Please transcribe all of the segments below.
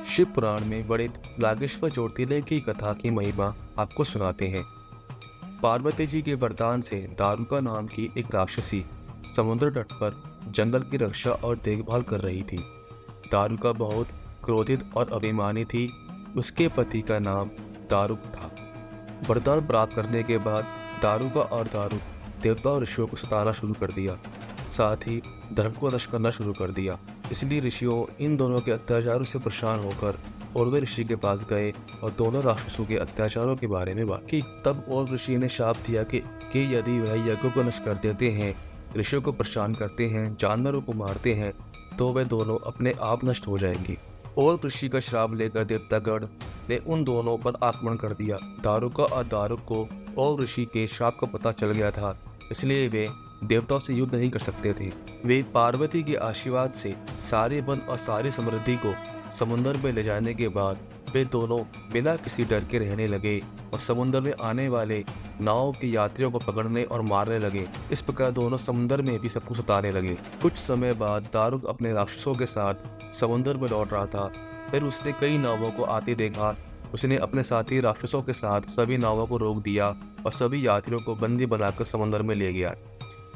शिव पुराण में वर्णित नागेश्वर ज्योतिर्लिंग की कथा की महिमा आपको सुनाते हैं। पार्वती जी के वरदान से दारुका नाम की एक राक्षसी समुद्र तट पर जंगल की रक्षा और देखभाल कर रही थी। दारुका बहुत क्रोधित और अभिमानी थी। उसके पति का नाम दारुक था। वरदान प्राप्त करने के बाद दारुका और दारुक देवता और ऋषियों को सताना शुरू कर दिया। साथ ही धर्म को नष्ट करना शुरू कर दिया। इसलिए ऋषियों इन दोनों के अत्याचारों से परेशान होकर औरवे ऋषि के पास गए और दोनों राक्षसों के अत्याचारों के बारे में बात की। तब और ऋषि ने शाप दिया कि यदि वह यज्ञों को नष्ट कर देते हैं, ऋषियों को परेशान करते हैं, जानवरों को मारते हैं, तो वे दोनों अपने आप नष्ट हो जाएंगे। और ऋषि का श्राप लेकर देवतागण ने उन दोनों पर आक्रमण कर दिया। दारुका और दारुक को और ऋषि के श्राप का पता चल गया था, इसलिए वे देवताओं से युद्ध नहीं कर सकते थे। वे पार्वती के आशीर्वाद से सारे वन और सारी समृद्धि को समुद्र में ले जाने के बाद वे दोनों बिना किसी डर के रहने लगे और समुद्र में आने वाले नाव के यात्रियों को पकड़ने और मारने लगे। इस प्रकार दोनों समुद्र में भी सबको सताने लगे। कुछ समय बाद दारुक अपने राक्षसों के साथ समुद्र में लौट रहा था। फिर उसने कई नावों को आते देखा। उसने अपने साथी राक्षसों के साथ सभी नावों को रोक दिया और सभी यात्रियों को बंदी बनाकर समुद्र में ले गया।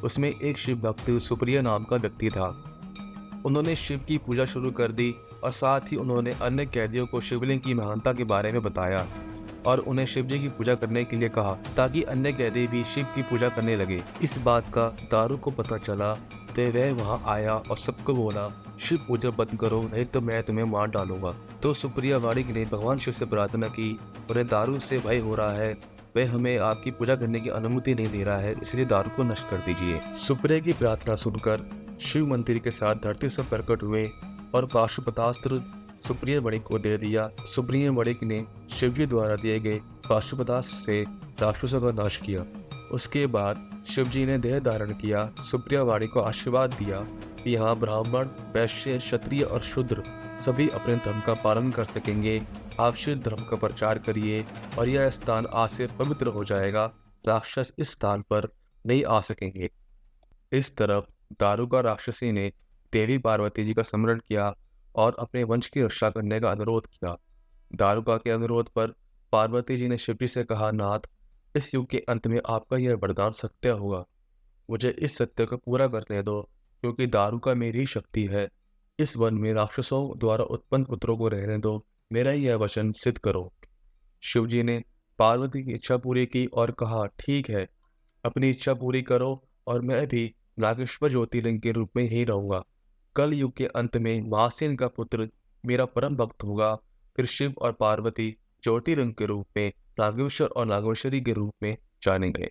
उसमें एक शिव भक्त सुप्रिय नाम का व्यक्ति था। उन्होंने शिव की पूजा शुरू कर दी और साथ ही उन्होंने अन्य कैदियों को शिवलिंग की महानता के बारे में बताया और उन्हें शिव जी की पूजा करने के लिए कहा, ताकि अन्य कैदी भी शिव की पूजा करने लगे। इस बात का दारू को पता चला तो वह वहां आया और सबको बोला, शिव पूजा बंद करो नहीं तो मैं तुम्हें मार डालूंगा। तो सुप्रिया वाणिक ने भगवान शिव से प्रार्थना की, उन्हें दारू से भय हो रहा है, वह हमें आपकी पूजा करने की अनुमति नहीं दे रहा है, इसलिए दारू को नष्ट कर दीजिए। सुप्रिया की प्रार्थना सुनकर शिव मंदिर के साथ धरती से प्रकट हुए और पाशुपतास्त्र सुप्रिय वणिक को दे दिया। सुप्रिय वणिक ने शिवजी द्वारा दिए गए पाशुपतास्त्र से राक्षसों का नाश किया। उसके बाद शिवजी ने देह धारण किया। सुप्रिय वाणिक को आशीर्वाद दिया कि यहाँ ब्राह्मण, वैश्य, क्षत्रिय और शूद्र सभी अपने धर्म का पालन कर सकेंगे। आप शिव धर्म का प्रचार करिए और यह स्थान आज से पवित्र हो जाएगा। राक्षस इस स्थान पर नहीं आ सकेंगे। इस तरफ दारुका राक्षसी ने देवी पार्वती जी का स्मरण किया और अपने वंश की रक्षा करने का अनुरोध किया। दारुका के अनुरोध पर पार्वती जी ने शिवजी से कहा, नाथ, इस युग के अंत में आपका यह वरदान सत्य होगा। मुझे इस सत्य को पूरा करने दो, क्योंकि दारुका मेरी ही शक्ति है। इस वन में राक्षसों द्वारा उत्पन्न पुत्रों को रहने दो, मेरा यह वचन सिद्ध करो। शिवजी ने पार्वती की इच्छा पूरी की और कहा, ठीक है, अपनी इच्छा पूरी करो और मैं भी नागेश्वर ज्योतिर्लिंग के रूप में ही रहूंगा। कल युग के अंत में महासेन का पुत्र मेरा परम भक्त होगा। फिर शिव और पार्वती ज्योतिर्लिंग के रूप में नागेश्वर और नागेश्वरी के रूप में जाने गए।